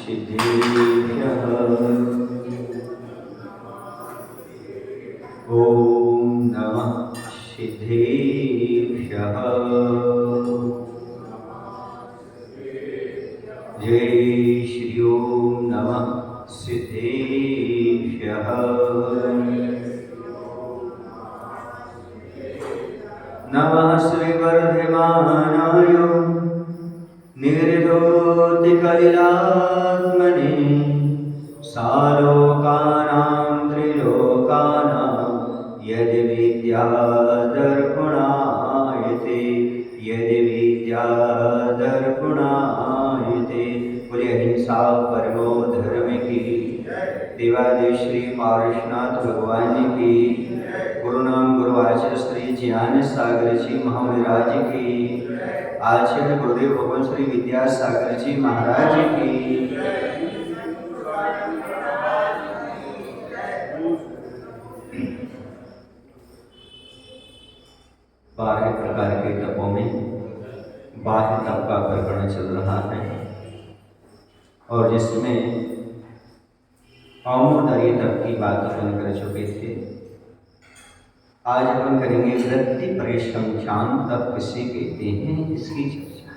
सिद्धेभ्यः। ॐ नमः सिद्धेभ्यः। जय श्री ओम नमः सिद्धेभ्यः। नमः श्रीवर्धमानाय निर्धूतिकलिलात्मने सालोकानां त्रिलोकानां यदि विद्यादर्पणायते बोले अहिंसा परमो धर्म की। देवादेव श्री पार्श्वनाथ भगवान की। गुरु नाम गुरु आचार्य श्री ज्ञान सागर जी महाराज की। आचार्य गुरुदेव भगवान श्री विद्यासागर जी महाराज की। 12 प्रकार के तपों में बाह्य तप का प्रकरण चल रहा है और जिसमें औमोदर्य तप की बात अपन कर चुके थे। आज अपन करेंगे वृत्ति परिसंख्यान तप किसे कहते हैं, इसकी चर्चा।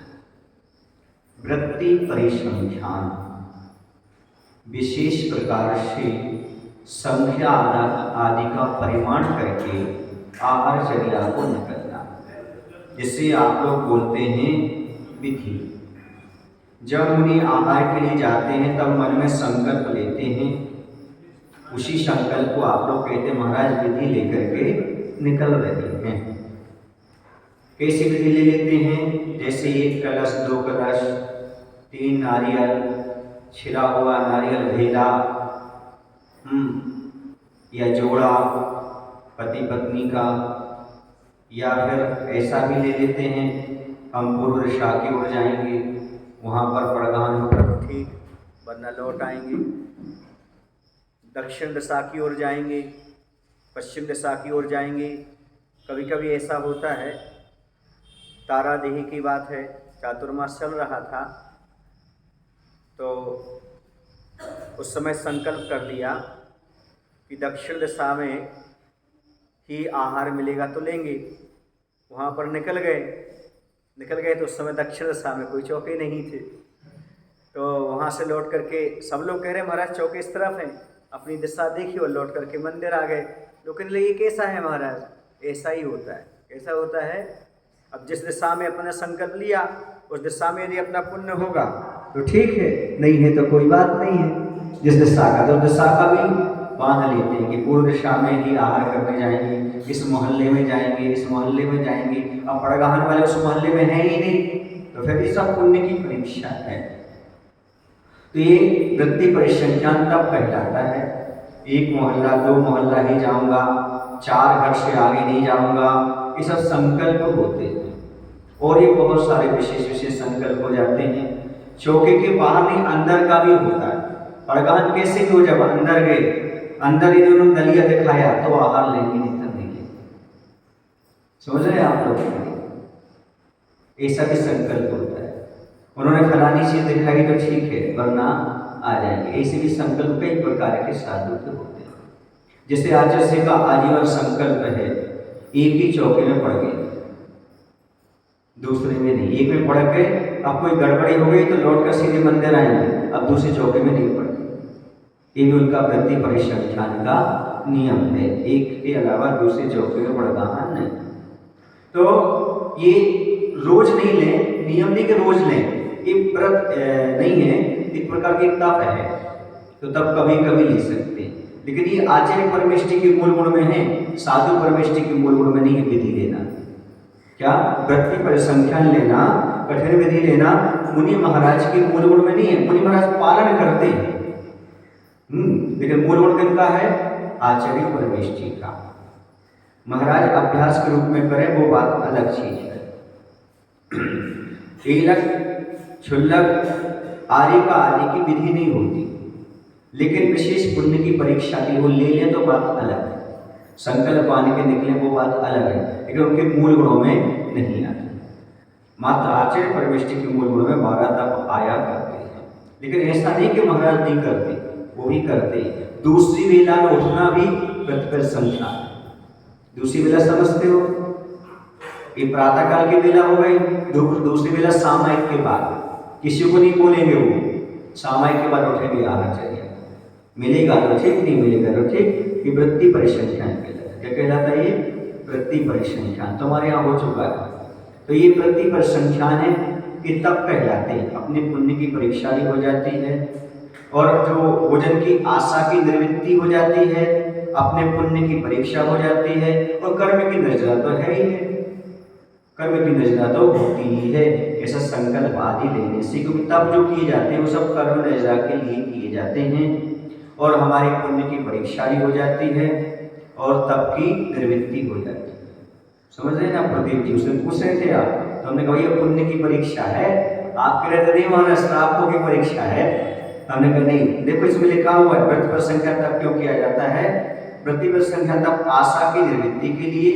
वृत्ति परिसंख्यान विशेष प्रकार से संख्या आदि का परिमाण करके आहारचर्या को निकलना, जिसे आप लोग बोलते हैं विधि। जब मुनि आहार के लिए जाते हैं तब मन में संकल्प लेते हैं, उसी संकल्प को आप लोग कहते हैं महाराज विधि लेकर के निकल रहे हैं। कैसे विधि ले लेते हैं? जैसे 1 कलश 2 कलश 3 नारियल, छिला हुआ नारियल भेला, या जोड़ा पति पत्नी का, या फिर ऐसा भी ले लेते हैं हम पूर्व दिशा की ओर जाएंगे, वहाँ पर पड़गान होकर ठीक वरना लौट आएंगे। दक्षिण दिशा की ओर जाएंगे, पश्चिम दिशा की ओर जाएंगे। कभी कभी ऐसा होता है, तारादेही की बात है, चातुर्मास चल रहा था तो उस समय संकल्प कर लिया कि दक्षिण दिशा में ही आहार मिलेगा तो लेंगे। वहाँ पर निकल गए तो उस समय दक्षिण दिशा में कोई चौके नहीं थे, तो वहाँ से लौट करके सब लोग कह रहे महाराज चौके इस तरफ हैं, अपनी दिशा देखी और लौट करके मंदिर आ गए। लोग कहने लगे ये कैसा है महाराज? ऐसा ही होता है। कैसा होता है? अब जिस दिशा में अपना संकल्प लिया उस दिशा में यदि अपना पुण्य होगा तो ठीक है, नहीं है तो कोई बात नहीं है। जिस दिशा का तो दिशा का भी बांध लेते हैं कि पूर्व दिशा में ही आहार करने जाएंगे, इस मोहल्ले में जाएंगे, इस मोहल्ले में जाएंगे। अब पड़गाहन वाले उस मोहल्ले में है ही नहीं, तो फिर ये सब पुण्य की परीक्षा है। तो ये वृत्ति परिसंख्यान तब कहलाता है। 1 मोहल्ला 2 मोहल्ला ही जाऊंगा, 4 घर से आगे नहीं जाऊंगा, ये सब संकल्प होते हैं। और ये बहुत सारे विशेष संकल्प हो जाते हैं। चौके के बाहर नहीं, अंदर का भी होता है। पड़गाहन कैसे हो? जब अंदर गए, अंदर इन्होंने दलिया दिखाया तो आहार लेंगे, नहीं तो नहीं लेंगे। समझ रहे हैं आप लोग? ऐसा भी संकल्प होता है। उन्होंने फलानी चीज दिखाई तो ठीक है, वरना आ जाएंगे। ऐसे भी संकल्प कई प्रकार के साधु के होते हैं। जैसे आचार्य का आजीवन संकल्प है, एक ही चौके में पड़ गए, दूसरे में नहीं। एक में पड़ गए, अब कोई गड़बड़ी हो गई तो लौट कर सीधे मंदिर आएंगे, अब दूसरे चौके में नहीं पड़ गए। ये भी उनका वृत्ति परिसंख्यान का नियम है। एक के अलावा दूसरे चौके में पड़गाहन नहीं। तो ये रोज नहीं लें, नियम नहीं कि रोज लें, ये व्रत नहीं है, एक प्रकार की तप है, तो तब कभी कभी ले सकते हैं। लेकिन ये आचार्य परमेष्टि के मूल गुण में है, साधु परमेष्टि के मूल गुण में नहीं है। विधि लेना क्या? वृत्ति परिसंख्यान लेना, कठिन विधि लेना मुनि महाराज के मूल गुण में नहीं है। मुनि महाराज पालन करते हैं, लेकिन मूल गुण किनका है? आचार्य परमेष्टि का। महाराज अभ्यास के रूप में करें वो बात अलग चीज है। तिलक क्षुल्लक आदि का आदि की विधि नहीं होती, लेकिन विशेष पुण्य की परीक्षा की वो ले लें तो बात अलग है। संकल्प पाने के निकले वो बात अलग है, लेकिन उनके मूल गुणों में नहीं आती। मात्र आचार्य परमेष्टि के मूल गुणों में 12 तप आया करते हैं। लेकिन ऐसा नहीं कि महाराज नहीं करते, वो भी करते। दूसरी वेला में उठना भी प्रतिपल संख्या है। दूसरी वेला समझते हो, ये प्रातः काल की वेला हो गई, दूसरी वेला सामायिक के बाद। किसी को नहीं बोलेंगे, वो सामायिक के बाद उठेंगे आना चाहिए, मिलेगा तो ठीक, नहीं मिलेगा तो ठीक। ये वृत्ति परिसंख्यान कहलाता है। क्या कहलाता है? ये वृत्ति परिसंख्यान। तुम्हारे यहाँ हो चुका है। तो ये वृत्ति परिसंख्यान है कि तब कहलाते हैं, अपने पुण्य की परीक्षा भी हो जाती है, और जो भोजन की आशा की निवृत्ति हो जाती है, अपने पुण्य की परीक्षा हो जाती है, और कर्म की नजरा तो है ही है, कर्म की नजरा तो होती ही है। ऐसा संकल्प आदि लेने से, क्योंकि तब जो किए जाते हैं वो सब कर्म नजरा के लिए किए जाते हैं, और हमारे पुण्य की परीक्षा भी हो जाती है, और तब की निवृत्ति हो जाती है। समझ रहे हैं ना? प्रदीप जी उसने पूछ रहे थे आप, तो हमने कहा ये पुण्य की परीक्षा है। आप कह रहे थे नहीं वहां श्रापों की परीक्षा है। हमने कहा नहीं, देखो इसमें लिखा हुआ है व्रत पर संख्या तब क्यों किया जाता है? व्रति पर संख्या तब आशा की निवृत्ति के लिए,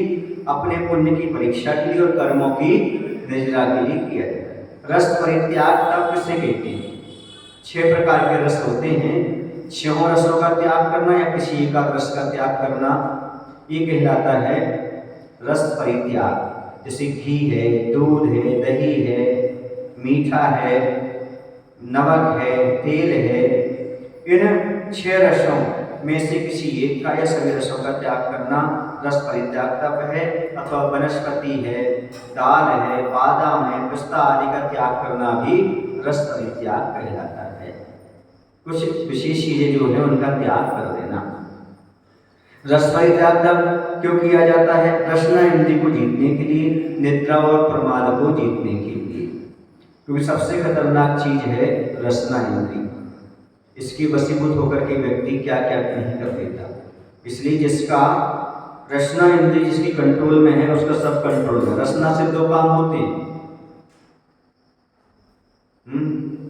अपने पुण्य की परीक्षा के लिए, और कर्मों की निजरा के लिए किया जाता है। रस परित्याग तब किसे कहते हैं? 6 प्रकार के रस होते हैं। 6 रसों का त्याग करना या किसी एक रस का त्याग करना, ये कहलाता है रस परित्याग। जैसे घी है, दूध है, दही है, मीठा है, नमक है, तेल है, इन 6 रसों में से किसी एक का या सभी रसों का त्याग करना रस परित्याग तप है। अथवा वनस्पति है, दाल है, बादाम है, पिस्ता आदि का त्याग करना भी रस परित्याग कहलाता है। कुछ विशेष चीजें जो है उनका त्याग कर देना। रस परित्याग तब क्यों किया जाता है? रसना इंद्रिय को जीतने के लिए, निद्रा और प्रमाद को जीतने के लिए, क्योंकि सबसे खतरनाक चीज है रसना इंद्रिय। इसकी वशीभूत होकर के व्यक्ति क्या क्या नहीं कर देता। इसलिए जिसका रसना इंद्रिय जिसकी कंट्रोल में है उसका सब कंट्रोल में। रसना से 2 काम होते हैं,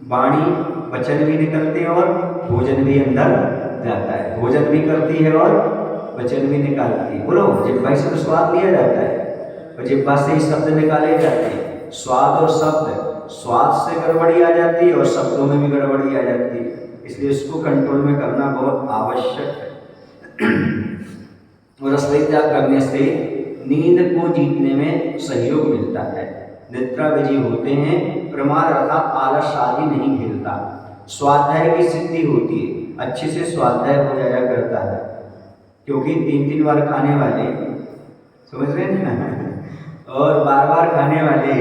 वाणी वचन भी निकलते हैं और भोजन भी अंदर जाता है। भोजन भी करती है और वचन भी निकालती है। बोलो, जिह्वा से तो स्वाद लिया जाता है और जिह्वा से ही शब्द निकाले जाते हैं। स्वाद और शब्द, स्वाद से गड़बड़ी आ जाती है और शब्दों में भी गड़बड़ी आ जाती है। इसलिए इसको कंट्रोल में करना बहुत आवश्यक है। और रस परित्याग करने से नींद को जीतने में सहयोग मिलता है, निद्रा विजयी होते हैं, प्रमाद अर्थात आलस आदि नहीं खेलता, स्वाध्याय की सिद्धि होती है, अच्छे से स्वाध्याय हो जाया करता है। क्योंकि 3-3 बार खाने वाले, समझ रहे हैं ना, और बार-बार खाने वाले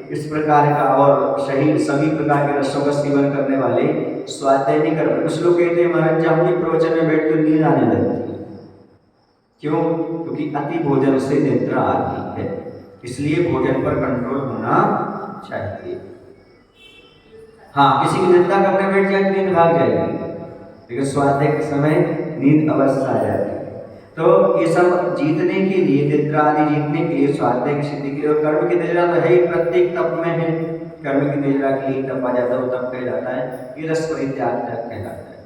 इस प्रकार का और सभी प्रकार के रसों का सेवन करने वाले स्वाध्याय नहीं कर पाते। कुछ लोग कहते हैं महाराज जब भी प्रवचन में बैठ तो नींद आने लगती है। क्यों? क्योंकि अति भोजन से निद्रा आती है। इसलिए भोजन पर कंट्रोल होना चाहिए। हाँ, किसी की निंदा करने बैठ जाए नींद भाग जाएगी, लेकिन स्वाध्याय के समय नींद अवश्य आ जाती है। तो ये सब जीतने के लिए, निद्रा आदि जीतने के लिए, स्वाध्याय की सिद्धि के लिए, और कर्म की निजरा तो है ही, प्रत्येक तप में है। कर्म की निजरा के लिए तप आ जाता है, वो तप कहलाता है। ये रस परित्याग तप कहलाता है।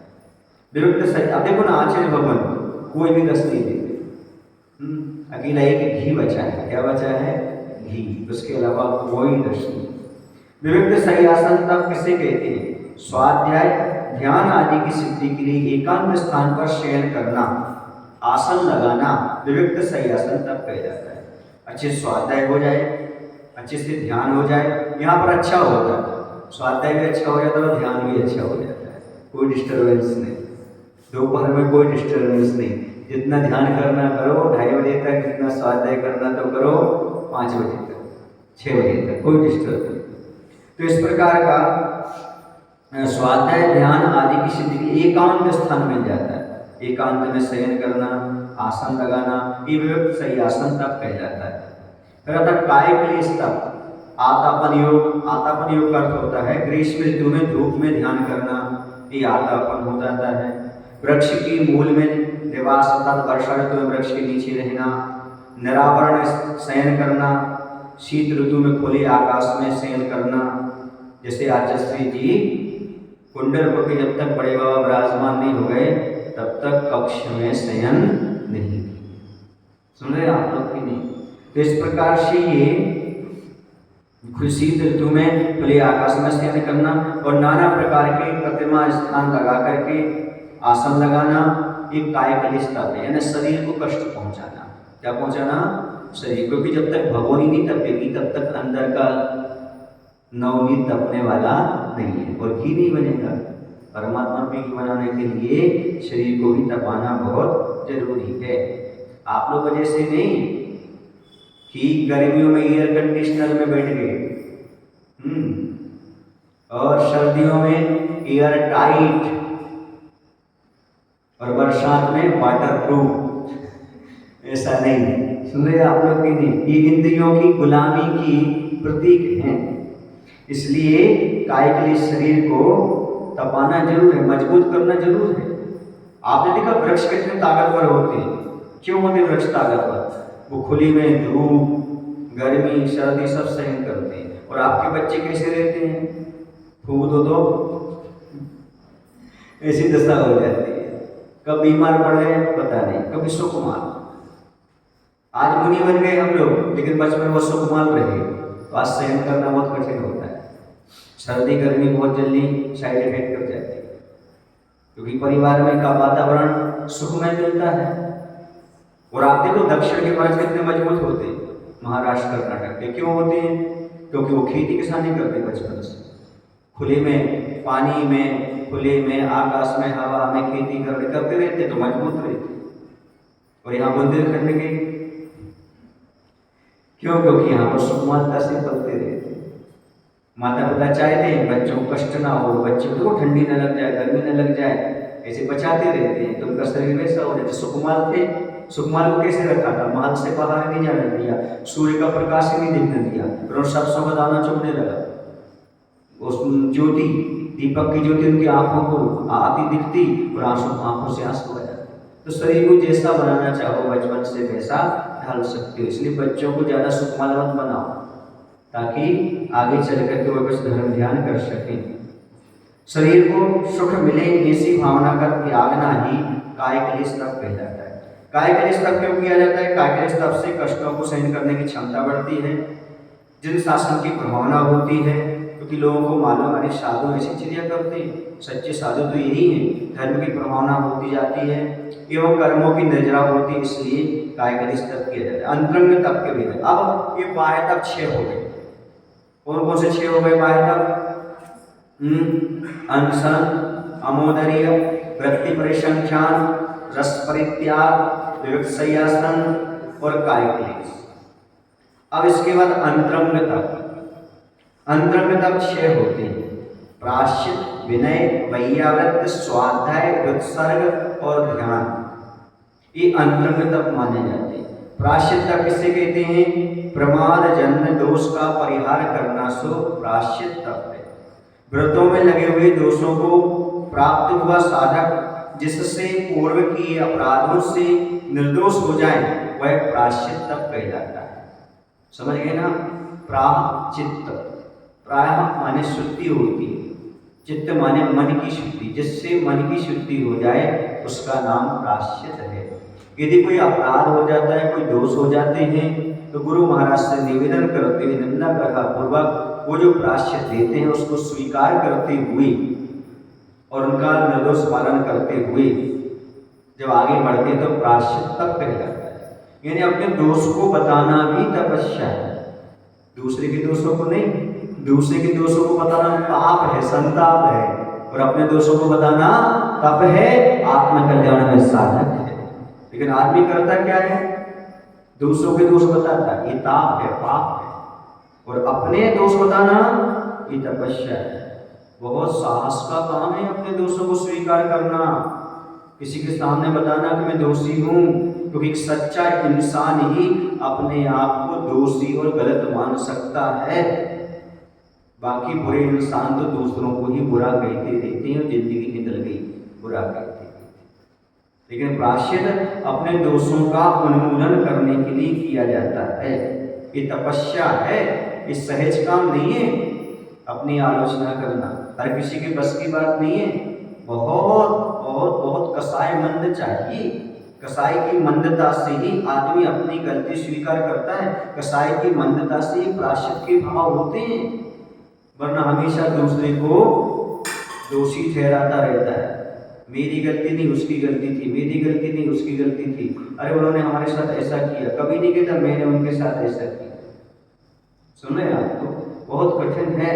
विरुद्ध सही। अब देखो ना, आचार्य भगवान कोई भी रस नहीं देते, अकेला एक घी बचा है। क्या बचा है? घी, उसके अलावा कोई रस नहीं। विविध सही आसन तप किसे कहते हैं? स्वाध्याय ध्यान आदि की सिद्धि के लिए एकांत स्थान पर शयन करना, आसन लगाना विविध सही आसन तब कहा जाता है। अच्छे स्वाध्याय हो जाए, अच्छे से ध्यान हो जाए, यहाँ पर अच्छा होता है, स्वाध्याय भी अच्छा हो जाता है और ध्यान भी अच्छा हो जाता है। कोई डिस्टर्बेंस नहीं, दोपहर में कोई डिस्टर्बेंस नहीं। जितना ध्यान करना करो 2:30 बजे तक, जितना स्वाध्याय करना तो करो 5 बजे तक, 6 बजे तक, कोई डिस्टर्ब नहीं। तो इस प्रकार का स्वाध्याय ध्यान आदि की सिद्धि के लिए एकांत स्थान मिल जाता है। एकांत में शयन करना, आसन लगाना, ये विविध सही आसन तप कह जाता है। फिर आता काय क्लेश तप, आतापन योग। आतापन योग का अर्थ होता है ग्रीष्म ऋतु में धूप में ध्यान करना, ये आतापन हो जाता है। वृक्ष की मूल में निवास अर्थात वर्षा ऋतु में वृक्ष के नीचे रहना, निरावरण शयन करना, शीत ऋतु में खुले आकाश में शयन करना। जैसे आचार्य जी कुंडलपुर के जब तक बड़े बाबा विराजमान नहीं हो गए तब तक कक्ष में शयन नहीं किए। सुन रहे आप लोग की नहीं? तो इस प्रकार से ये शीत ऋतु में खुले आकाश में शयन करना और नाना प्रकार के प्रतिमा स्थान लगा करके आसन लगाना, ये काय क्लेश तप है, यानी शरीर को कष्ट पहुंचाना। क्या पहुंचाना? शरीर, क्योंकि जब तक भगोनी नहीं तपेगी तब तक अंदर का नवनीत तपने वाला नहीं है और घी नहीं बनेगा। परमात्मा पे घी बनाने के लिए शरीर को भी तपाना बहुत जरूरी है। आप लोग वजह से नहीं कि गर्मियों में एयर कंडीशनर में बैठ गए और सर्दियों में एयर टाइट और बरसात में वाटर प्रूफ, ऐसा नहीं। सुन रहे आप लोग की नहीं, ये इंद्रियों की गुलामी की प्रतीक हैं। इसलिए काय के लिए शरीर को तपाना जरूर है, मजबूत करना जरूर है। आपने देखा वृक्ष कितने ताकतवर होते हैं। क्यों होते वृक्ष ताकतवर? वो खुली में धूप, गर्मी, सर्दी सब सहन करते हैं। और आपके बच्चे कैसे रहते हैं? फूक दो तो ऐसी दशा हो जाती है। कब बीमार पड़ गए पता नहीं, कभी सुकुमार। आज मुनि बन गए हम लोग, लेकिन बचपन में वो सुकुमार रहे, तो आज सहन करना बहुत कठिन होता है। सर्दी गर्मी बहुत जल्दी साइड इफेक्ट कर जाती है, क्योंकि परिवार में का वातावरण सुखमय मिलता है। और आप देखो दक्षिण के महाराज कितने मजबूत होते हैं, महाराष्ट्र कर्नाटक के। क्यों होते हैं? क्योंकि वो खेती किसानी करते बचपन से, खुले में पानी में, खुले में आकाश में, हवा में खेती करते रहते, तो मजबूत रहते। और यहाँ बुंदेलखंड के क्यों? क्योंकि यहाँ पर सुकुमारता से पलते रहते। माता पिता चाहते हैं बच्चों को कष्ट ना हो, बच्चों को ठंडी न लग जाए, गर्मी न लग जाए, ऐसे बचाते रहते हैं। तो उनका शरीर वैसा हो जाता। सुकुमार थे, सुकुमार को कैसे रखा था? महल से बाहर नहीं जाने दिया, सूर्य का प्रकाश ही नहीं दिखने दिया, और सरसों का दाना चुभने लगा। उस ज्योति, दीपक की ज्योति उनकी आंखों को आती दिखती और आंखों से आंसू आ जाते। तो शरीर को जैसा बनाना चाहो बचपन से वैसा ढाल सकते हो। इसलिए बच्चों को ज़्यादा सुकुमार मत बनाओ, ताकि आगे चल करके वह कुछ धर्म ध्यान कर सकें। शरीर को सुख मिले ऐसी भावना का त्यागना ही काय क्लेश तप कहलाता है। काय क्लेश तप क्यों किया जाता है? काय क्लेश तप से कष्टों को सहन करने की क्षमता बढ़ती है, जिन शासन की प्रभावना होती है, क्योंकि लोगों को मालूम है साधु ऐसी चीजें करते हैं। सच्चे साधु तो यही है, धर्म की प्रभावना होती जाती है एवं कर्मों की निर्जरा होती, इसलिए काय क्लेश तप किया जाता है। अंतरंग तप के भेद। अब ये बाह्य तप 6 हो गए। कौन कौन से 6 हो गए बाह्य तप? अनशन, अमोदर्य, वृत्ति परिसंख्यान, रस परित्याग, विविक्तशय्यासन और काय क्लेश। अब इसके बाद अंतरंग तप। अंतरंग तप 6 होते हैं। प्रायश्चित, विनय, वैयावृत्त, स्वाध्याय, उत्सर्ग और ध्यान, ये अंतरंग तप माने जाते हैं। प्रायश्चित तप किसे कहते हैं? प्रमाद जन्य दोष का परिहार करना सो प्रायश्चित तप है। व्रतों में लगे हुए दोषों को प्राप्त हुआ साधक जिससे पूर्व किए अपराधों से निर्दोष हो जाए, वह प्रायश्चित तप कहलाता है। समझ गए ना? प्रायश्चित, प्राय माने शुद्धि होती है, चित्त माने मन की शुद्धि, जिससे मन की शुद्धि हो जाए उसका नाम प्रायश्चित है। यदि कोई अपराध हो जाता है, कोई दोष हो जाते हैं, तो गुरु महाराज से निवेदन करते हुए, निंदा करा पूर्वक वो जो प्रायश्चित देते हैं उसको स्वीकार करते हुए और उनका निर्दोष पालन करते हुए जब आगे बढ़ते हैं तो प्रायश्चित तप कहलाता है। यानी अपने दोष को बताना भी तपस्या है, दूसरे के दोषों को नहीं। दूसरे के दोषों को बताना पाप है, संताप है, और अपने दोषों को बताना तप है, आत्मकल्याण में साधक है। लेकिन आदमी करता क्या है? दूसरों के दोष बताता है, ये ताप है, पाप है। और अपने दोष बताना ये तपस्या है। बहुत साहस का काम है अपने दोषों को स्वीकार करना, किसी के सामने बताना कि मैं दोषी हूँ, क्योंकि एक सच्चा इंसान ही अपने आप को दोषी और गलत मान सकता है। बाकी बुरे इंसान तो दूसरों को ही बुरा कहते रहते हैं और जिंदगी निकल गई बुरा कहते हैं। लेकिन प्रायश्चित अपने दोषों का उन्मूलन करने के लिए किया जाता है। ये तपस्या है, ये सहज काम नहीं है। अपनी आलोचना करना हर किसी के बस की बात नहीं है। बहुत बहुत बहुत कसाई मंद चाहिए, कसाई की मंदता से ही आदमी अपनी गलती स्वीकार करता है, कसाई की मंदता से ही प्रायश्चित के भाव होते हैं, वरना हमेशा दूसरे को दोषी ठहराता रहता है। मेरी गलती नहीं उसकी गलती थी, मेरी गलती नहीं उसकी गलती थी, अरे उन्होंने हमारे साथ ऐसा किया, कभी नहीं कहता मैंने उनके साथ ऐसा किया। सुने आप, तो बहुत कठिन है,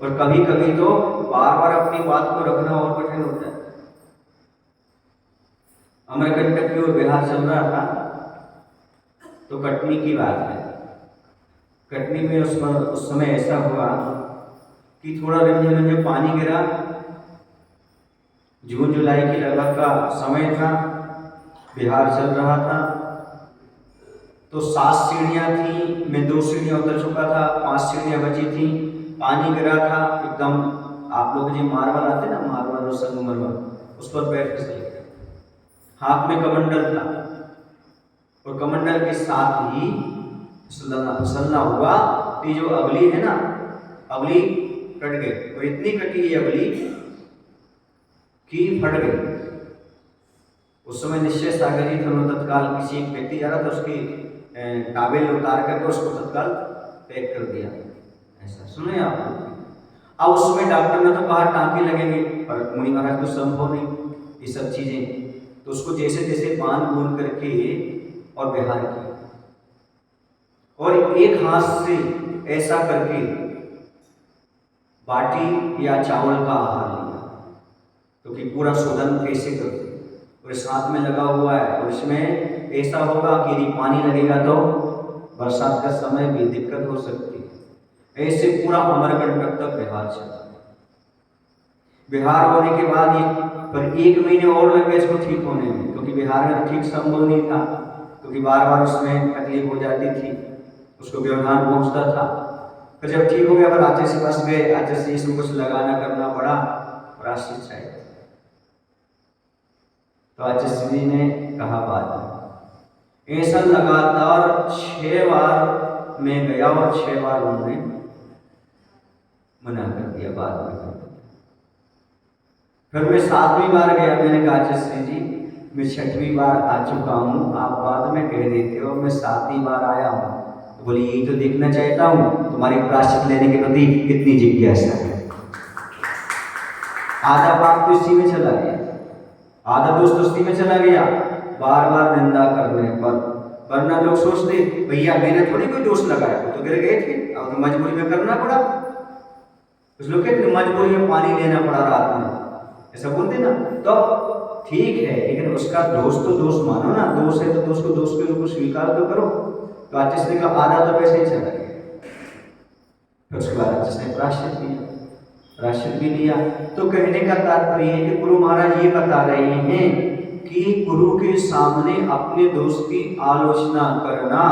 और कभी कभी तो बार बार अपनी बात को रखना और कठिन होता है। अमरकंटक की ओर बिहार चल रहा था, तो कटनी की बात है। कटनी में उस समय ऐसा हुआ कि थोड़ा रिमझिम पानी गिरा, जून जुलाई की लगभग का समय था, बिहार चल रहा था। तो 7 सीढ़ियाँ थी, मैं 2 सीढ़ियाँ उतर चुका था, 5 सीढ़ियाँ बची थी, पानी गिरा था एकदम। आप लोग जो मार्बल आते ना, मार्बल और संगमरमर, उस पर पैर फिसल गया। हाथ में कमंडल था, और कमंडल के साथ ही फिसलना हुआ, तो जो अगली है ना, अगली कट गई, और इतनी कटी है अगली कि फट गई। उस समय निश्चय सागर जी थे, तत्काल किसी एक व्यक्ति जा रहा था, उसकी काबिल उतार करके उसको तत्काल पैक कर दिया। ऐसा सुने आप। अब उसमें डॉक्टर ने तो कहा टाँके लगेंगे, पर मुनि महाराज को संभव नहीं ये सब चीजें, तो उसको जैसे जैसे बांध बूंद करके और बिहार किया, और एक हाथ से ऐसा करके बाटी या चावल का आहार लिया, क्योंकि पूरा शोधन कैसे करते, और इस हाथ में लगा हुआ है, और इसमें ऐसा होगा कि यदि पानी लगेगा तो बरसात का समय भी दिक्कत हो सकती है। ऐसे पूरा अमरकंटक तक बिहार चला। बिहार होने के बाद ही पर 1 महीने और लग गए इसको ठीक होने में, क्योंकि बिहार में तो ठीक संभव नहीं था, क्योंकि बार बार उसमें तकलीफ हो जाती थी, उसको व्यवधान पहुंचता था। फिर जब ठीक हो गया, फिर आचार्य से पास गए, आचार्य से इसमें कुछ लगाना करना पड़ा, प्रायश्चित चाहिए। तो आचार्य जी ने कहा बाद में, ऐसा लगातार 6 बार मैं गया, और 6 बार उन्होंने मना कर दिया, बाद में। फिर मैं 7वीं बार गया, मैंने कहा आचार्य जी मैं 6वीं बार आ चुका हूँ, आप बाद में कह देते हो मैं 7वीं बार आया हूँ। तो बोले यही तो देखना चाहता हूँ तुम्हारी प्रायश्चित लेने के प्रति कितनी जिज्ञासा है। आधा पाप तो इसी में चला गया, आधा दोस्त उसी में चला गया, बार बार निंदा करने पर। वरना लोग सोचते भैया मैंने थोड़ी कोई दोष लगाया, तो गिर गए थे, अब तो मजबूरी में करना पड़ा। कुछ लोग कहते मजबूरी में पानी लेना पड़ा रात में, ऐसा बोलते ना, तो ठीक है, लेकिन उसका दोष तो दोष मानो ना, दोष है तो दोष को दोष के रूप में स्वीकार तो करो। तो आचार्य ने कहा आधा तो वैसे ही चला गया। फिर उसके बाद आचार्य ने प्रायश्चित किया, प्रायश्चित भी लिया। तो कहने का तात्पर्य है कि गुरु महाराज ये बता रहे हैं कि गुरु के सामने अपने दोष की आलोचना करना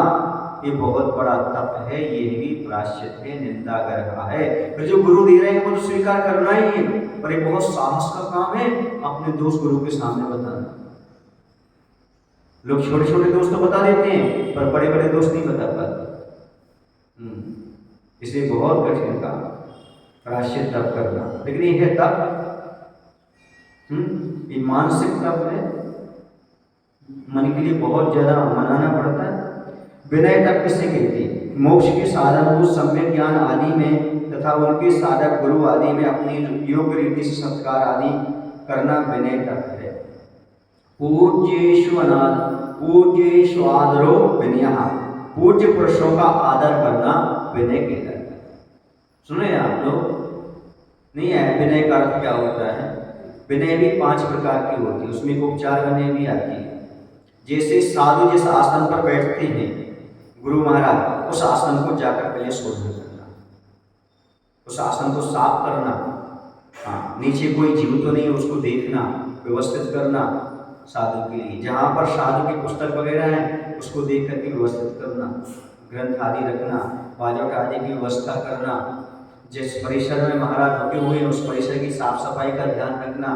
ये बहुत बड़ा तप है, ये भी प्रायश्चित है, निंदा कर रहा है। फिर जो गुरु दे रहे हैं वो तो स्वीकार करना ही है, पर ये बहुत साहस का काम है अपने दोष गुरु के सामने बताना। लोग छोटे छोटे दोष तो बता देते हैं, पर बड़े बड़े दोष नहीं बता पाते। इसलिए बहुत कठिन काम प्रायश्चित तप करना, लेकिन ये है तप, ये मानसिक तप है, मन के लिए बहुत ज्यादा मनाना पड़ता है। विनय तप किसे कहते हैं? मोक्ष के साधन को सम्यक ज्ञान आदि में तथा उनके साधक गुरु आदि में अपनी योग्य रीति से सत्कार आदि करना विनय तप है। पूज्येषु आदरो विनयः, पूज्य पुरुषों का आदर करना विनय कहलाता है। सुने आप लोग? नहीं है विनय का अर्थ क्या होता है? विनय भी 5 प्रकार की होती है, उसमें उपचार विनय भी आती है। जैसे साधु जिस आसन पर बैठते हैं गुरु महाराज, उस आसन को जाकर पहले शोधन करना, उस आसन को साफ करना, हाँ, नीचे कोई जीव तो नहीं उसको देखना, व्यवस्थित करना साधु के लिए। जहाँ पर साधु की पुस्तक वगैरह है उसको देख करके व्यवस्थित करना, ग्रंथ आदि रखना, वाजट आदि की व्यवस्था करना, जिस परिसर में महाराज रुके हुए हैं उस परिसर की साफ सफाई का ध्यान रखना।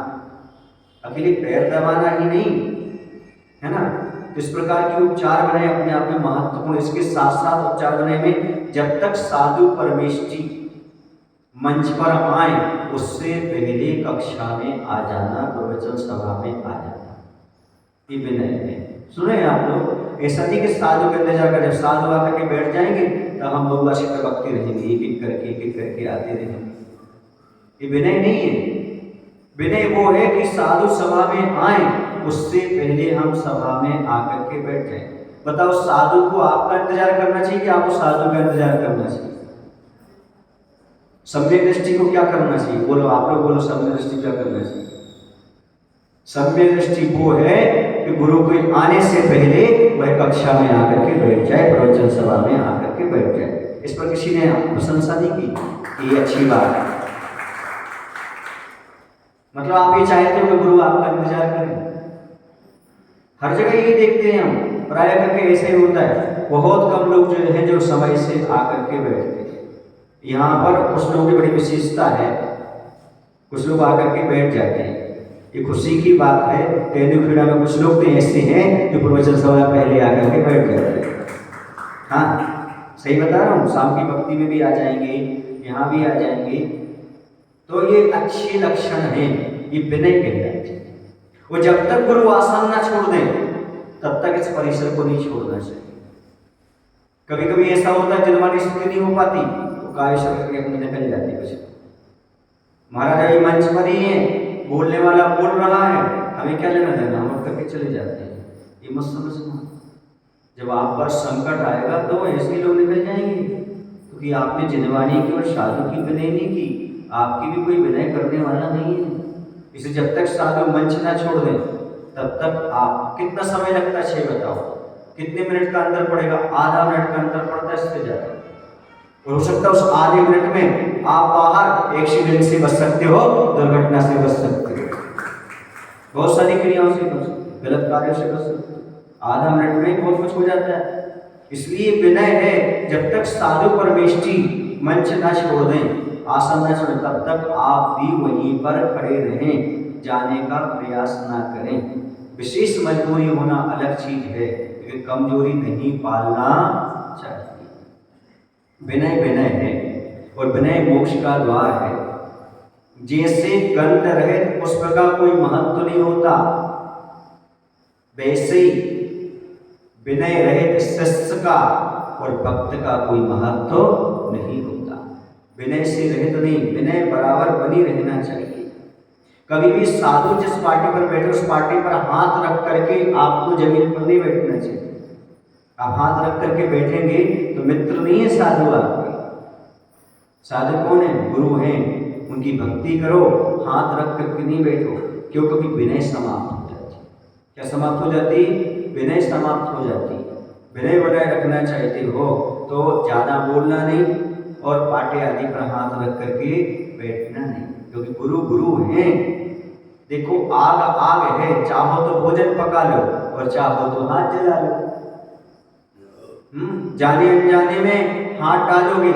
अकेले पैर दबाना ही नहीं है ना, इस प्रकार के उपचार विनय अपने आप में महत्वपूर्ण। इसके साथ साथ उपचार विनय में जब तक साधु परमेष्ठी मंच पर आए उससे पहले कक्षा में आ जाना, प्रवचन सभा में आ जाना। ये विनय है। सुने आप लोग, ऐसा नहीं कि साधु के इंतजार कर, जब साधु आकर के बैठ जाएंगे तो हम बहुआ से टपकते रहेंगे, एक एक करके आते रहेंगे। ये विनय नहीं है। विनय वो है कि साधु सभा में आए, उससे पहले हम सभा में आकर के बैठ जाए। बताओ, साधु को आपका इंतजार करना चाहिए कि आपको साधु का इंतजार करना चाहिए? सम्यक दृष्टि को क्या करना चाहिए? बोलो, आप लोग बोलो, सम्यक दृष्टि क्या करना चाहिए? सम्यक दृष्टि वो है कि गुरु के आने से पहले वह कक्षा में आकर के बैठ जाए, प्रवचन सभा में आकर के बैठ जाए। इस पर किसी ने प्रशंसा नहीं की, ये अच्छी बात है। मतलब आप ये चाहते हो कि गुरु आपका इंतजार करें। हर जगह ये देखते हैं हम, प्राय करके ऐसे ही होता है। बहुत कम लोग जो है जो समय से आकर के बैठते हैं। यहाँ पर कुछ लोगों की बड़ी विशेषता है, कुछ लोग आकर के बैठ जाते हैं। ये खुशी की बात है। तेंदुखेड़ा में कुछ लोग तो ऐसे हैं जो प्रवचन सभा पहले आकर के बैठ जाते हैं। हाँ, सही बता रहा हूँ। शाम की भक्ति में भी आ जाएंगे, यहाँ भी आ जाएंगे। तो ये अच्छे लक्षण हैं, ये विनय कहलाते हैं। वो जब तक गुरु आसन ना छोड़ दें तब तक इस परिसर को नहीं छोड़ना चाहिए। कभी कभी ऐसा होता है जिनवानी स्थिति नहीं हो पाती तो काय करके अपनी निकल जाती है। महाराज ये मंच पर ही है, बोलने वाला बोल रहा है, हमें क्या लेना देना, हम करके चले जाते हैं। ये मत समझना। जब आप पर संकट आएगा तो ऐसे लोग निकल जाएंगे, क्योंकि आपने जिनवानी की और साधु की विनय नहीं की, आपकी भी कोई विनय करने वाला नहीं है। इसे जब तक साधु मंच ना छोड़ दें तब तक आप, कितना समय लगता है? 6 बताओ, कितने मिनट का अंतर पड़ेगा? आधा मिनट का अंतर पड़ता है, इससे ज्यादा। और हो सकता है उस आधे मिनट में आप बाहर एक्सीडेंट से बच सकते हो, दुर्घटना से बच सकते हो, बहुत सारी क्रियाओं से बच सकते हो, गलत कार्यों से बच सकते हो। आधा मिनट में बहुत कुछ हो जाता है। इसलिए विनय है, जब तक साधु परमेष्ठी मंच ना छोड़ दें, आसन न छोड़ें, तब तक आप भी वहीं पर खड़े रहें, जाने का प्रयास ना करें। विशेष मजबूरी होना अलग चीज है, लेकिन कमजोरी नहीं पालना चाहिए। विनय विनय है, और विनय मोक्ष का द्वार है। जैसे गंध रहित पुष्प का कोई महत्व नहीं होता, वैसे ही विनय रहित शिष्य का और भक्त का कोई महत्व नहीं होता। विनय से रहित नहीं, विनय बराबर बनी रहना चाहिए। कभी भी साधु जिस पार्टी पर बैठे उस पार्टी पर हाथ रख करके आपको जमीन पर नहीं बैठना चाहिए। आप हाथ रख करके बैठेंगे तो मित्र नहीं है साधु आपके। साधु कौन है? गुरु हैं, उनकी भक्ति करो, हाथ रख करके नहीं बैठो। क्यों? क्योंकि विनय समाप्त हो जाती है। क्या समाप्त हो जाती? विनय समाप्त हो जाती है। विनय बनाए रखना चाहते हो तो ज़्यादा बोलना नहीं और पाटे आदि पर हाथ रख करके बैठना नहीं, क्योंकि गुरु गुरु हैं। देखो, आग आग है, चाहो तो भोजन पका लो और चाहो तो हाथ जला लो। जाने अनजाने में हाथ डालोगे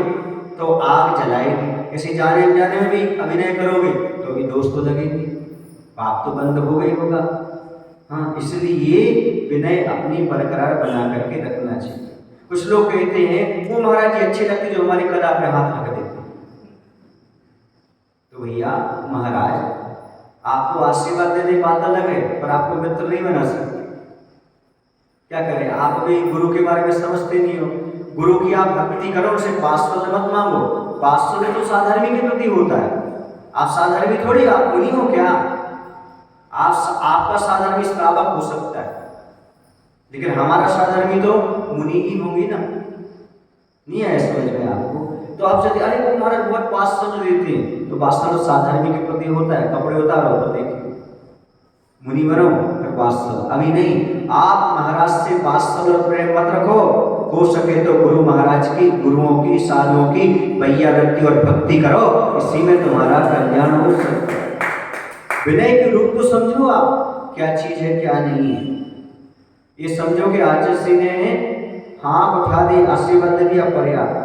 तो आग जलाएगी, ऐसे जाने अनजाने में भी अभिनय करोगे तो भी दोस्त तो लगेगी, पाप तो बंद हो गई होगा। हाँ, इसलिए विनय अपनी बरकरार बना करके रखना चाहिए। कुछ लोग कहते हैं वो महाराज जी अच्छे लगते जो हमारी कला पे हाथ रख देते। तो भैया महाराज, आपको आशीर्वाद देने बात अलग है, पर आपको मित्र नहीं बना सकते। क्या करें? आप अभी गुरु के बारे में समझते नहीं हो। गुरु की आप भक्ति करो, उसे वात्सल्य मत मांगो। वात्सल्य तो साधर्मी के प्रति होता है। आप साधर्मी थोड़ी, आप मुनि हो क्या? आपका साधर्मी श्रावक हो सकता है, लेकिन हमारा साधर्मी तो मुनि ही होंगी ना। नहीं है समझ में आपको? तो आप चाहते अरे वो महाराज बहुत वात्सल्य देते हैं, तो वात्सल्य साधर्मी के प्रति होता है। कपड़े उतारो तो देखिए, मुनि बनो फिर वात्सल्य। अभी नहीं, आप महाराज से वात्सल्य और प्रेम मत रखो। हो सके तो गुरु महाराज की, गुरुओं की, साधुओं की वैयावृत्ति और भक्ति करो, इसी में तुम्हारा कल्याण हो सकता है। विनय के रूप को समझो आप, क्या चीज है क्या नहीं है। ये समझो कि आचार्य श्री ने हाथ उठा दी, आशीर्वाद दे दिया, पर्याप्त है।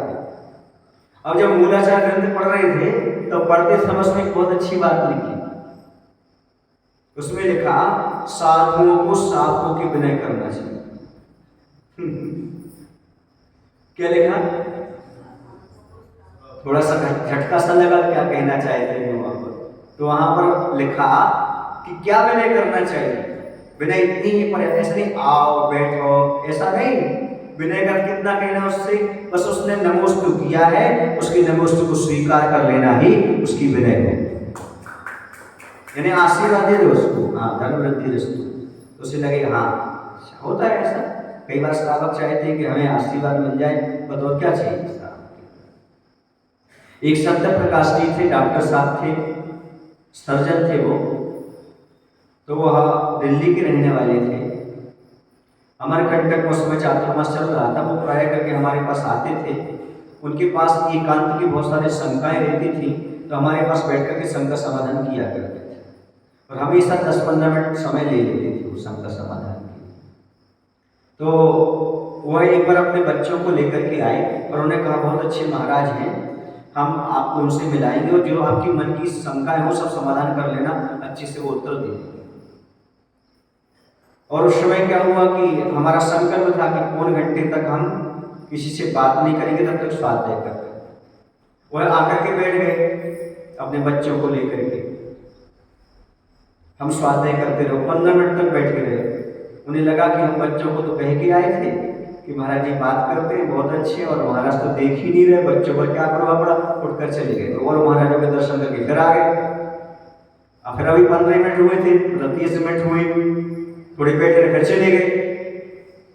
अब जब मूलाचार ग्रंथ पढ़ रहे थे तो पढ़ते समझ में बहुत अच्छी बात लिखी। उसमें लिखा साधुओं को साधुओं की विनय करना चाहिए। क्या लिखा? थोड़ा सा झटका सा लगा, क्या कहना चाहते हैं वहां पर? तो वहां पर लिखा कि क्या विनय करना चाहिए। विनय इतनी ही पर ऐसा नहीं आओ बैठो, ऐसा नहीं। विनय का कितना कहना उससे, बस उसने नमोस्तु किया है, उसकी नमोस्तु को स्वीकार कर लेना ही उसकी विनय है, यानी आशीर्वाद दे दो उसको, हाँ धन वृद्धि रस्तु, तो उसे लगे हाँ होता है ऐसा। कई बार श्रावक चाहते हैं कि हमें आशीर्वाद मिल जाए, बताओ क्या चाहिए। एक सत्य प्रकाश जी थे, डॉक्टर साहब थे, सर्जन थे वो, तो वह दिल्ली के रहने वाले थे। अमरकंटक में उस समय चातुर्मास चल रहा था, वो प्राय करके हमारे पास आते थे। उनके पास एकांत की बहुत सारी शंकाएं रहती थी, तो हमारे पास बैठ करके शंका समाधान किया करते थे, और हमेशा 10-15 मिनट समय ले लेते थे उस शंका समाधान के। तो वह एक बार अपने बच्चों को लेकर के आए और उन्होंने कहा बहुत अच्छे महाराज हैं, हम आपको उनसे मिलाएंगे और जो आपकी मन की शंकाएं हो सब समाधान कर लेना, अच्छे से वो उत्तर दे देंगे। और उस समय क्या हुआ कि हमारा संकल्प था कि पौन घंटे तक हम किसी से बात नहीं करेंगे, तब तक स्वाध्याय करते। वह आकर के बैठ गए अपने बच्चों को लेकर के, हम स्वाध्याय करते रहे, 15 मिनट तक बैठ के रहे। उन्हें लगा कि हम बच्चों को तो कह के आए थे कि महाराज जी बात करते हैं बहुत अच्छे, और महाराज तो देख ही नहीं रहे, बच्चों पर क्या प्रभाव पड़ा, उठकर चले गए। और महाराजों के दर्शन करके फिर आ गए। अब फिर अभी 15 मिनट हुए थे, 30 मिनट हुए, थोड़ी बैठे रहे, फिर चले गए।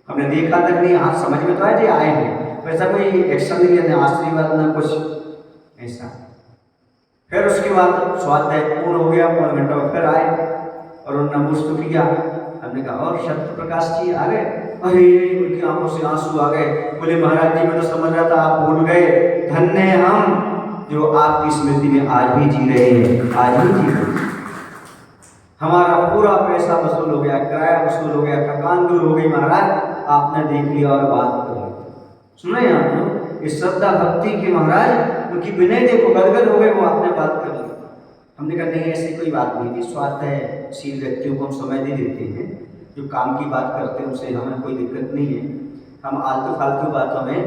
हमने देखा तक नहीं, हाथ समझ में तो आया जी आए हैं, वैसा कोई एक्शन नहीं लेना, आशीर्वाद ना कुछ ऐसा। फिर उसके बाद स्वाध्याय पूर्ण हो गया, पौन घंटा में फिर आए और उन्होंने नमोस्तु किया। हमने कहा और सत्य प्रकाश जी आ गए, अरे उनकी आंखों से आंसू आ गए। बोले महाराज जी मैं तो समझ रहा था आप भूल गए, धन्य है हम जो आपकी स्मृति में आज भी जी रहे हैं, आज भी जी रहे हैं। हमारा पूरा पैसा वसूल हो गया, किराया वसूल हो गया, थकान दूर हो गई महाराज, आपने देख लिया और बात कर ली। सुने आप लोग इस श्रद्धा भक्ति के महाराज उनकी विनय देखो, गदगद हो गए, वो आपने बात कर ली। हमने कहा नहीं ऐसी कोई बात नहीं थी, स्वाध्यायशील व्यक्तियों को हम समय दे देते हैं, जो काम की बात करते हैं उनसे हमें कोई दिक्कत नहीं है, हम आलतू फालतू बातों में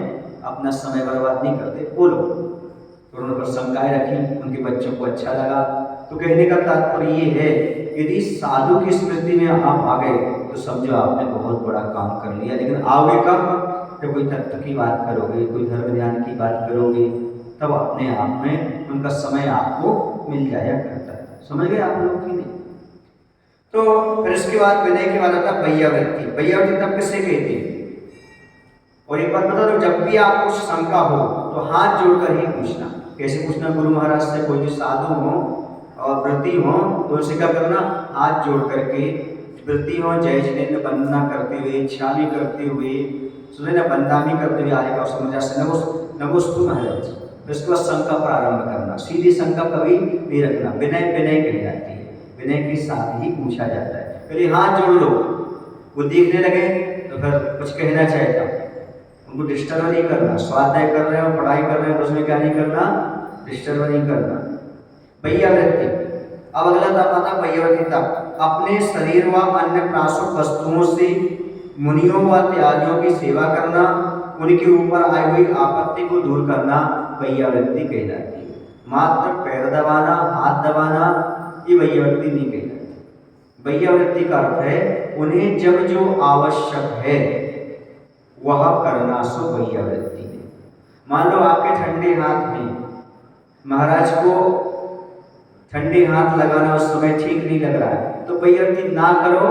अपना समय बर्बाद नहीं करते, बोलो। तो उन्होंने पर शंकाएं रखी, उनके बच्चों को अच्छा लगा। तो कहने का तात्पर्य ये है, यदि साधु की स्मृति में आप आ गए तो समझो आपने बहुत बड़ा काम कर लिया। लेकिन आओगे कब, जब कोई तत्व की बात करोगे, कोई धर्म ध्यान की बात करोगे, तब अपने आप में उनका समय आपको मिल जाया करता है। समझ गए आप लोग कि नहीं? तो फिर इसके बाद विनय के बाद आता वैयावृत्ति। वैयावृत्ति तब किसे कहते हैं? और एक बात बता दो, जब भी आपको शंका हो तो हाथ जोड़कर ही पूछना। कैसे पूछना? गुरु महाराज से, कोई भी साधु हो और व्रती हो तो उनसे क्या करना, हाथ जोड़ करके व्रती हो, जय जिनेन्द्र वंदना करते हुए, छावी करते हुए, सुने ना बंदामी करते हुए आएगा और समझा से नमोस्तु महाराज। उसके बाद शंका प्रारंभ करना, सीधी शंका कभी नहीं रखना, विनय विनय कही जाती है, विनय के साथ ही पूछा जाता है। पहले हाथ जोड़ लो, वो देखने लगे तो फिर कुछ कहना चाहेगा, उनको डिस्टर्ब नहीं करना। स्वाध्याय कर रहे हो, पढ़ाई कर रहे हो, उसमें क्या नहीं करना, डिस्टर्ब नहीं करना। वैयावृत्ति, अब अगला तब आता वैयावृत्ति तब अपने शरीर व अन्य प्रासुक वस्तुओं से मुनियों व त्यागियों की सेवा करना, उनके ऊपर आई हुई आपत्ति को दूर करना वैयावृत्ति कहलाती है। मात्र पैर दबाना, हाथ दबाना ये वैयावृत्ति नहीं कहलाती। वैयावृत्ति का अर्थ है उन्हें जब जो आवश्यक है वह करना, सो वैयावृत्ति है। मान लो आपके ठंडे हाथ में, महाराज को ठंडे हाथ लगाना उस समय ठीक नहीं लग रहा है, तो वैयावृत्ति ना करो,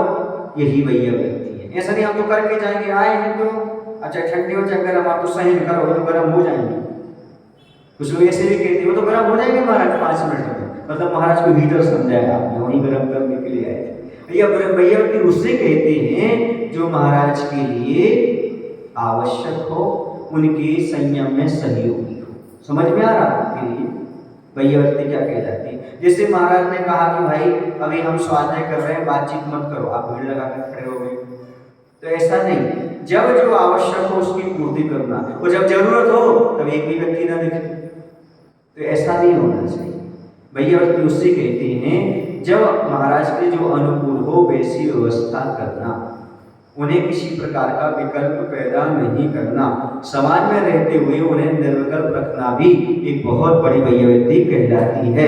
यही वैयावृत्ति है। ऐसा नहीं हम तो करके जाएंगे, आए हैं तो अच्छा ठंडी हो चाहे गर्म, आप तो सहन करो, तो गर्म हो जाएंगे। कुछ लोग ऐसे भी कहते हैं वो तो गर्म हो जाएंगे महाराज 5 मिनट में, मतलब महाराज को हीटर समझाया आपने, वहीं गर्म करने के लिए आए थे। भैया वैयावृत्ति उससे कहते हैं जो महाराज के लिए आवश्यक हो, उनके संयम में सहयोगी हो। समझ में आ रहा आपके लिए वैयावृत्ति क्या कहलाती है? जैसे महाराज ने कहा कि भाई अभी हम स्वाध्याय कर रहे हैं, बातचीत मत करो, आप भीड़ लगा कर खड़े हो गए, तो ऐसा नहीं, जब जो आवश्यक हो उसकी पूर्ति करना, और जब जरूरत हो तब एक भी व्यक्ति ना दिखे, तो ऐसा नहीं होना चाहिए। वैयावृत्ति उससे कहते हैं जब महाराज के जो अनुकूल हो वैसी व्यवस्था करना, उन्हें किसी प्रकार का विकल्प पैदा नहीं करना, समाज में रहते हुए उन्हें निर्विकल्प रखना भी एक बहुत बड़ी वैयावृत्ति कहलाती है।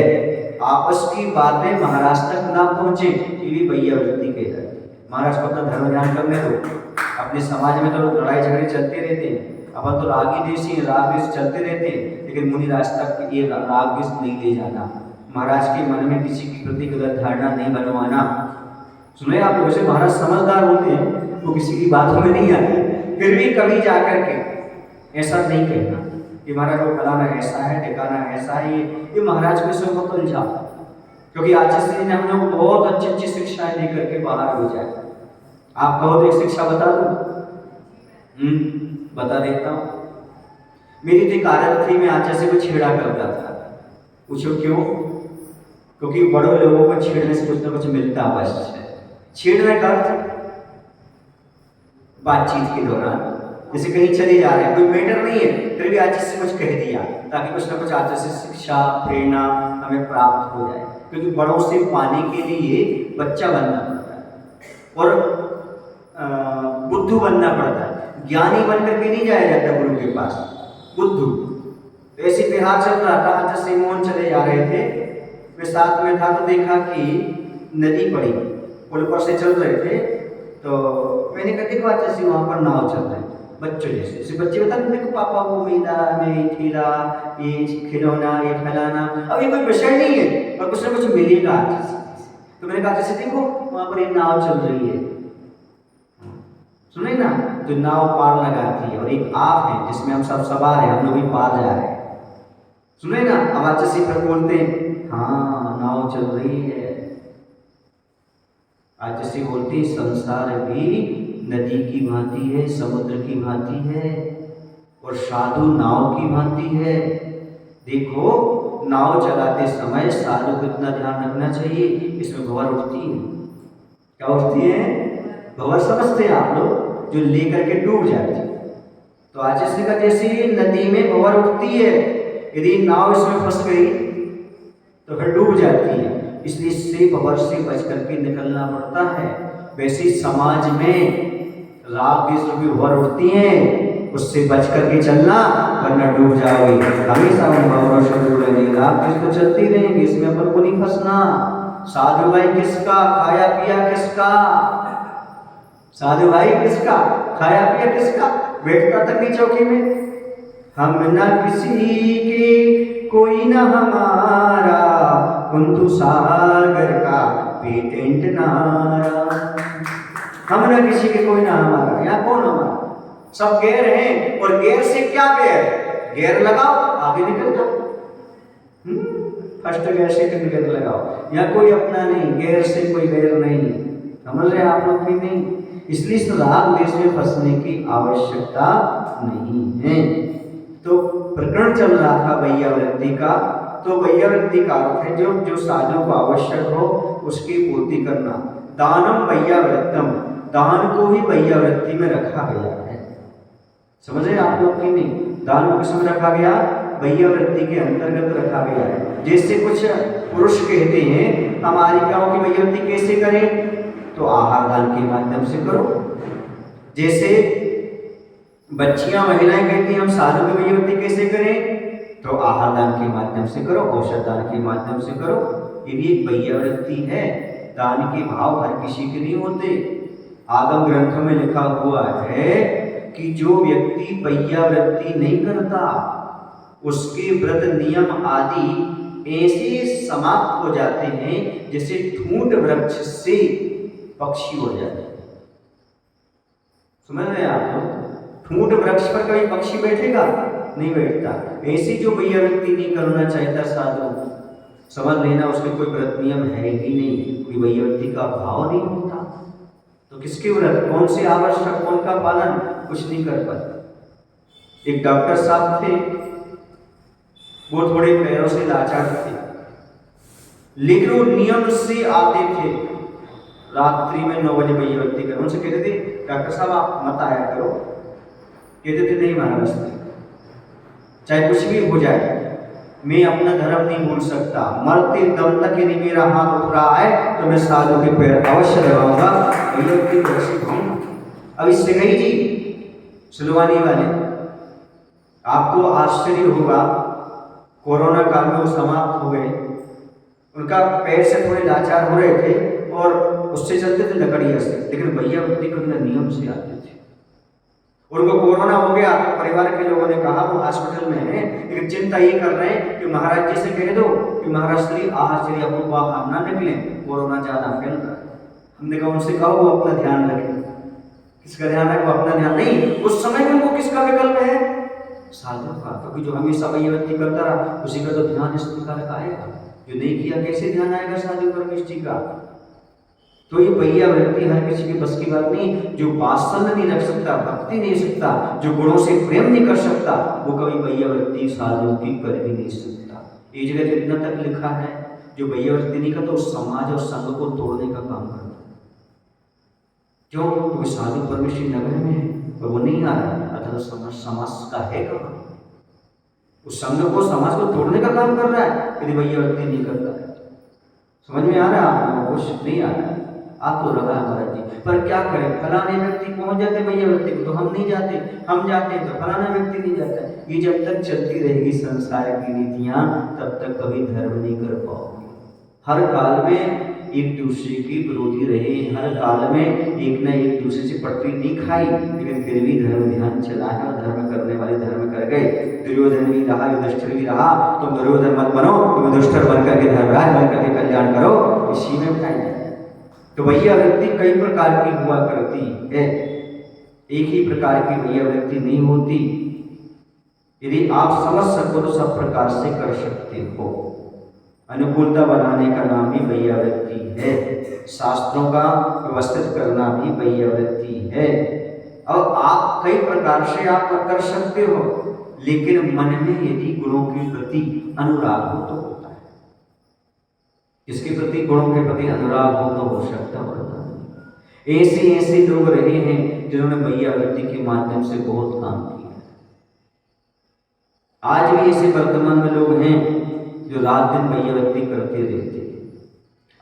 आपस की बातें महाराज तक ना पहुंचे, ये भी वैयावृत्ति कहलाती है। महाराज को अपना धर्म ध्यान करने दो। अपने समाज में तो लड़ाई झगड़े चलते रहते हैं, अपन तो रागी देशी हैं, राग देश चलते रहते हैं, लेकिन मुनिराज तक ये राग देश नहीं ले जाना। महाराज के मन में किसी के प्रति गलत धारणा नहीं बनवाना। सुने आप, वैसे महाराज समझदार होते हैं, वो किसी की बातों में नहीं आते, फिर भी कभी जाकर के ऐसा नहीं कहना कि महाराज वो फलाना ऐसा है, ठिकाना ऐसा है। ये महाराज के से मत उलझा, क्योंकि आचार्य जी ने हम लोग बहुत अच्छी अच्छी शिक्षाएं दे करके बाहर हो जाए। आप कहो तो एक शिक्षा बता दो, बता देता हूँ। मेरी तो एक आदत थी, मैं आचार्य से को छेड़ा करता था। पूछो क्यों? क्योंकि बड़ों लोगों को छेड़ने से कुछ ना कुछ मिलता अवश्य है। छेड़ने का बातचीत के दौरान, जैसे कहीं चले जा रहे हैं, कोई मैटर नहीं है, फिर भी आचार्य से कुछ कह दिया ताकि कुछ ना कुछ आचार्य से शिक्षा प्रेरणा हमें प्राप्त हो जाए। क्योंकि बड़ों से पाने के लिए बच्चा बनना पड़ता है और बुद्धू बनना पड़ता है। ज्ञानी बन करके नहीं जाया जाता गुरु के पास, बुद्धू। तो ऐसे बिहार चल रहा था, आचार्य से मोहन चले जा रहे थे, मैं साथ में था, तो देखा कि नदी पड़ी, पुल पर से चल रहे थे, तो मैंने कहा देखो आचार्य से वहाँ पर नाव चल रही, बच्चों जैसे बच्चे बता देखो पापा वो मेला में ठेला, ये खिलौना, ये फैलाना, अब ये कोई विषय नहीं है और कुछ ना कुछ मिलेगा आचार्य से। तो मैंने कहा जैसे देखो वहाँ पर एक नाव चल रही है, सुने ना, जो नाव पार लगाती है, और एक आप है जिसमें हम सब सवार हैं, हम लोग भी पार जा रहे हैं, सुने ना। अब आचार्य से फिर बोलते हैं हाँ नाव चल रही है। आचार्य से बोलते संसार भी नदी की भांति है, समुद्र की भांति है, और साधु नाव की भांति है। देखो नाव चलाते समय साधु को इतना ध्यान रखना चाहिए, इसमें भंवर उठती है। क्या उठती है? भंवर समझते हैं आप लोग, जो लेकर के डूब जाती है। तो आचार्य से कहा जैसे नदी में भंवर उठती है, यदि नाव इसमें फंस गई तो फिर डूब जाती है, इसलिए इससे भंवर से बच करके निकलना पड़ता है। वैसे समाज में राग देश में भंवर उठती हैं, उससे बच करके चलना, वरना डूब जाओगे। हमेशा उन भंवरों से दूर रहने, राग देश तो चलती रहेंगे, इसमें अपन को नहीं फंसना। साधु भाई किसका, खाया पिया किसका? साधु भाई किसका, खाया पिया किसका? बैठता तक नहीं चौकी में। हम न किसी के कोई न हमारा, कुंतु सागर का पेटेंट नारा। हम न किसी के कोई ना हमारा, यहाँ कौन हमारा? सब गैर हैं, और गैर से क्या गैर? गैर लगाओ आगे निकल जाओ। फर्स्ट गैर सेकंड गैर लगाओ, यहाँ कोई अपना नहीं, गैर से कोई गैर नहीं। समझ रहे आप लोग भी? नहीं। इसलिए इस राग देश में फंसने की आवश्यकता नहीं है। तो प्रकरण चल रहा था वैयावृत्ति का, तो वैयावृत्ति का अर्थ है जो जो साधु को आवश्यक हो उसकी पूर्ति करना। दानम वैयावृत्तम, दान को भी वैयावृत्ति में रखा गया है। समझ रहे आप लोग कि नहीं? दान को किसमें रखा गया? वैयावृत्ति के अंतर्गत रखा गया है। जैसे कुछ पुरुष कहते हैं हमारी गाँव की वैयावृत्ति कैसे करें, तो आहार दान के माध्यम से करो। जैसे बच्चियां महिलाएं कहती हैं हम साधु की वैयावृत्ति कैसे करें, तो आहार दान के माध्यम से करो, औषध दान के माध्यम से करो। ये भी एक वैयावृत्ति है। दान के भाव हर किसी के नहीं होते। आगम ग्रंथों में लिखा हुआ है कि जो व्यक्ति वैयावृत्ति नहीं करता उसके व्रत नियम आदि ऐसे समाप्त हो जाते हैं जैसे ठूंठ वृक्ष से पक्षी हो जाते हैं। समझ रहे हैं आप लोग? ठूंठ वृक्ष पर कभी पक्षी बैठेगा? नहीं बैठता। ऐसी जो वैयावृत्ति नहीं करना चाहता साधु, समझ लेना उसके कोई व्रत नियम है ही नहीं, कोई वैयावृत्ति का भाव नहीं होता। तो किसके व्रत, कौन से आवश्यक, कौन का पालन, कुछ नहीं कर पाते। एक डॉक्टर साहब थे, वो थोड़े पैरों से लाचार थे, लेकिन वो नियम से आते थे रात्रि में 9 बजे वैयावृत्ति करो। उनसे कहते थे डॉक्टर साहब आप मत आया करो। कहते थे नहीं महाराज, चाहे कुछ भी हो जाए मैं अपना धर्म नहीं भूल सकता, मरते दम तक यदि मेरा हाथ उठ रहा है तो मैं साधु के पैर अवश्य लगाऊंगा, वैयावृत्ति को अवश्य खाऊंगा। अब इससे गई जी सुलवानी वाले, आपको आश्चर्य होगा कोरोना काल में वो समाप्त हो गए। उनका पैर से थोड़े लाचार हो रहे थे और उससे चलते थे लकड़िया से, लेकिन भैया वृत्ति के अंदर नियम से आते थे। उनको कोरोना हो गया तो परिवार के लोगों ने कहा वो हॉस्पिटल में है, लेकिन चिंता ये कर रहे हैं कि महाराज जी से कह दो कि महाराज श्री आश्चर्य हम ना निकले, कोरोना ज्यादा फैल रहा है। हमने कहा उनसे कहो वो अपना ध्यान रखें। किसका ध्यान है? वो अपना ध्यान नहीं। उस समय में वो किसका विकल्प है? साधु का, क्योंकि जो हमेशा भैयावृत्ति करता रहा उसी का तो ध्यान इस प्रकार का आएगा। जो नहीं किया कैसे ध्यान आएगा साधु परमेश जी का? तो ये भैयावृत्ति हर किसी के बस की बात नहीं। जो वात्सल्य नहीं रख सकता, भक्ति नहीं सकता, जो गुणों से प्रेम नहीं कर सकता, वो कभी भैयावृत्ति साधु की कर भी नहीं सकता। ये जगह तो इतना तक लिखा है, जो भैयावृत्ति नहीं करता उस समाज और संघ को तोड़ने का काम करता है। क्यों? क्योंकि साधु परमेश्वरी नगर में है और वो नहीं आ रहा है, अतः समाज का है कहाँ? उस संघ को, समाज को तोड़ने का काम कर रहा है यदि भैयावृत्ति नहीं करता है। समझ में आ रहा है आपको? कुछ नहीं आ रहा है, आ तो रहा है महाराज जी। पर क्या करें, फलाने व्यक्ति पहुंच जाते भैयावृत्ति को तो हम नहीं जाते, हम जाते हैं तो फलाना व्यक्ति नहीं जाता। ये जब तक चलती रहेगी संसार की नीतियां, तब तक कभी धर्म नहीं कर पाओगे। हर काल में एक दूसरे की विरोधी रहे, हर काल में एक न एक दूसरे से पटरी नहीं खाई, लेकिन फिर भी धर्म ध्यान चला है और धर्म करने वाले धर्म कर गए। दुर्योधन भी रहा, युधिष्ठिर भी रहा, तुम दुर्योधन मत बनो, तुम युधिष्ठिर बन करके धर्मराज बन करके कल्याण करो, इसी में बताया जाए। तो भैयावृत्ति कई प्रकार की हुआ करती है, एक ही प्रकार की भैयावृत्ति नहीं होती। यदि आप समझ सको तो सब प्रकार से कर सकते हो। अनुकूलता बनाने का नाम भी भैयावृत्ति है, शास्त्रों का व्यवस्थित करना भी भैयावृत्ति है। और आप कई प्रकार से आप कर सकते हो, लेकिन मन में यदि गुणों के प्रति अनुराग हो तो होता है। इसके प्रति, गुणों के प्रति अनुराग हो तो हो सकता है। ऐसे लोग रहे हैं जिन्होंने भैयावृत्ति के माध्यम से बहुत काम किया। आज भी ऐसे वर्तमान में लोग हैं जो रात दिन भैयावृत्ति करते रहते हैं।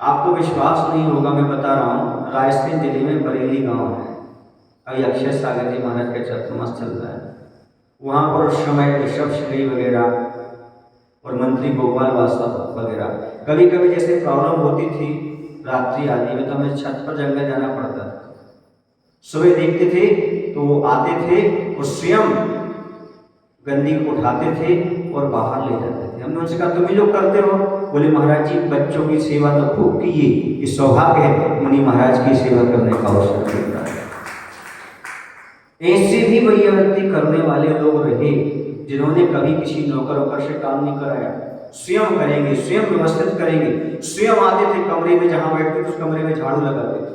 आपको विश्वास नहीं होगा, मैं बता रहा हूँ, राजस्थान जिले में बरेली गांव है, अभी अक्षय सागर जी महाराज का चतुर्मास चल रहा है। वहाँ पर उस समय ऋषभ श्री वगैरह और मंत्री गोपाल वास्तव वगैरह, कभी कभी जैसे प्रॉब्लम होती थी रात्रि आदि में, तो हमें छत पर जंगल जाना पड़ता था। सुबह देखते थे तो वो आते थे और स्वयं गंदी को उठाते थे और बाहर ले जाते थे। हमने उनसे कहा तुम ही लोग करते हो? बोले महाराज जी बच्चों की सेवा तो खूब कीजिए, ये सौभाग्य है मुनि महाराज की सेवा करने का अवसर मिलता है। ऐसे भी भैयावृत्ति करने वाले लोग रहे जिन्होंने कभी किसी नौकर वोकर से काम नहीं कराया, स्वयं करेंगे, स्वयं व्यवस्थित करेंगे, स्वयं आते थे कमरे में, जहां बैठते थे उस कमरे में झाड़ू लगाते थे,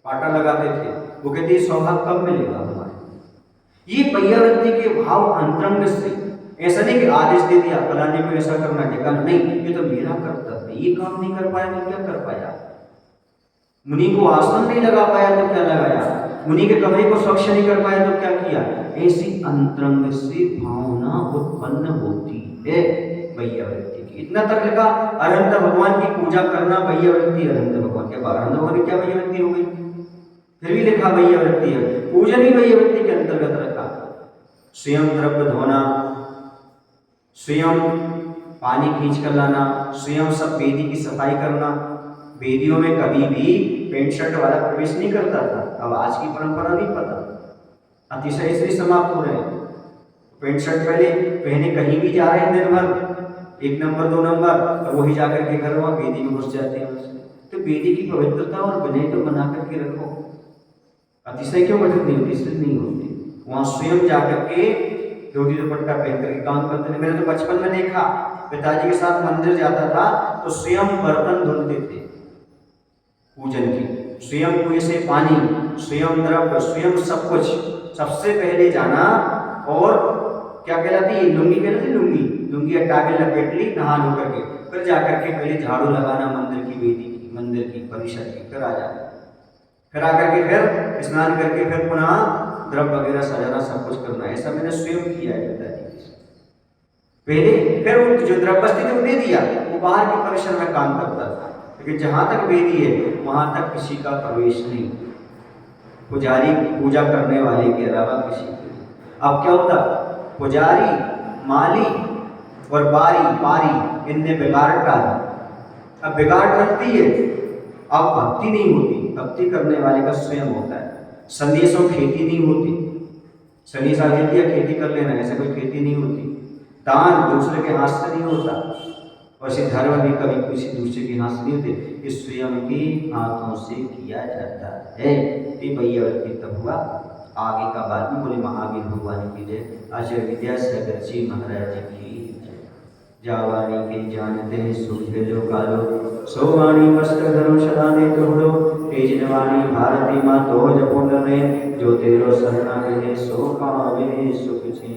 पाटा लगाते थे। वो कहते सौभाग्य कब मिलेगा हमारे? ये भैयावृत्ति के भाव अंतरंग से, ऐसा नहीं कि आदेश दे दिया फलाने को ऐसा करना है, नहीं, ये तो मेरा कर्तव्य है, ये काम नहीं कर पाया तो क्या कर पाया? मुनि को आसन नहीं लगा पाया तो क्या लगाया? मुनि के कमरे को स्वच्छ नहीं कर पाया तो क्या किया? ऐसी अंतरंग से भावना उत्पन्न होती है भैयावृत्ति की। इतना तक लिखा, अनंत भगवान की पूजा करना भैयावृत्ति। अनंत भगवान के बाद अनंत भगवान की क्या भैयावृत्ति हो गई? फिर भी लिखा भैयावृत्ति है, पूजन ही भैयावृत्ति के अंतर्गत रखा। स्वयं द्रव्य धोना, स्वयं पानी खींच कर लाना, स्वयं सब वेदी की सफाई करना। वेदियों में कभी भी पेंट शर्ट वाला प्रवेश नहीं करता था। अब आज की परंपरा नहीं पता, अतिशय इसलिए समाप्त हो रहे हैं। पेंट शर्ट पहले पहने कहीं भी जा रहे हैं दिन भर, 1 नंबर 2 नंबर, और वही जाकर के घर वहाँ वेदी में घुस जाते हैं। तो वेदी की पवित्रता और विनय तो बना करके रखो। अतिशय क्यों घटित नहीं होती? इसलिए नहीं होती। वहाँ स्वयं जाकर के धोती दुपट्टा पहन करके काम करते थे। मैंने तो बचपन में देखा, पिताजी के साथ मंदिर जाता था तो स्वयं बर्तन धुलते थे पूजन की, स्वयं कुएं से पानी, स्वयं द्रव्य, स्वयं सब कुछ। सबसे पहले जाना और क्या कहलाती है? लुंगी कहलाती, लुंगी हटा के लपेट ली नहा धो करके, फिर जाकर के पहले झाड़ू लगाना मंदिर की वेदी की, मंदिर की परिसर की, फिर आ जाना, फिर आकर के फिर स्नान करके फिर पुनः द्रव्य वगैरह सजाना, सब कुछ करना। ऐसा मैंने स्वयं किया है पिताजी पहले। फिर वो जो द्रव्य स्थिति वो दे दिया, वो बाहर के परिसर में काम करता था, लेकिन जहां तक वेदी है वहां तक किसी का प्रवेश नहीं, पुजारी पूजा करने वाले के अलावा किसी के। अब क्या होता? पुजारी, माली और बारी पारी, इनने बिगाड़ डाला। अब बिगाड़ रखती है अब भक्ति नहीं होती, भक्ति करने वाले का स्वयं होता है। संदेशों खेती नहीं होती, संदेश आ जाती है खेती कर लेना, ऐसा कोई खेती नहीं होती। दान दूसरे के हाथ से नहीं होता, वैसे धर्म भी कभी किसी दूसरे के हाथ से नहीं होते, ये स्वयं के हाथों से किया जाता है। ये भैया तब हुआ। आगे का बात में बोले महावीर भगवान की जय, आचार्य विद्यासागर जी महाराज की जय। जावानी के जानते हैं सूझे लो कालो, सोवाणी वस्त्र धरो सदा ने तोड़ो, तेज नवानी भारती माँ तो जपुंड में, जो तेरो शरणा मिले सो पावे सुख छी।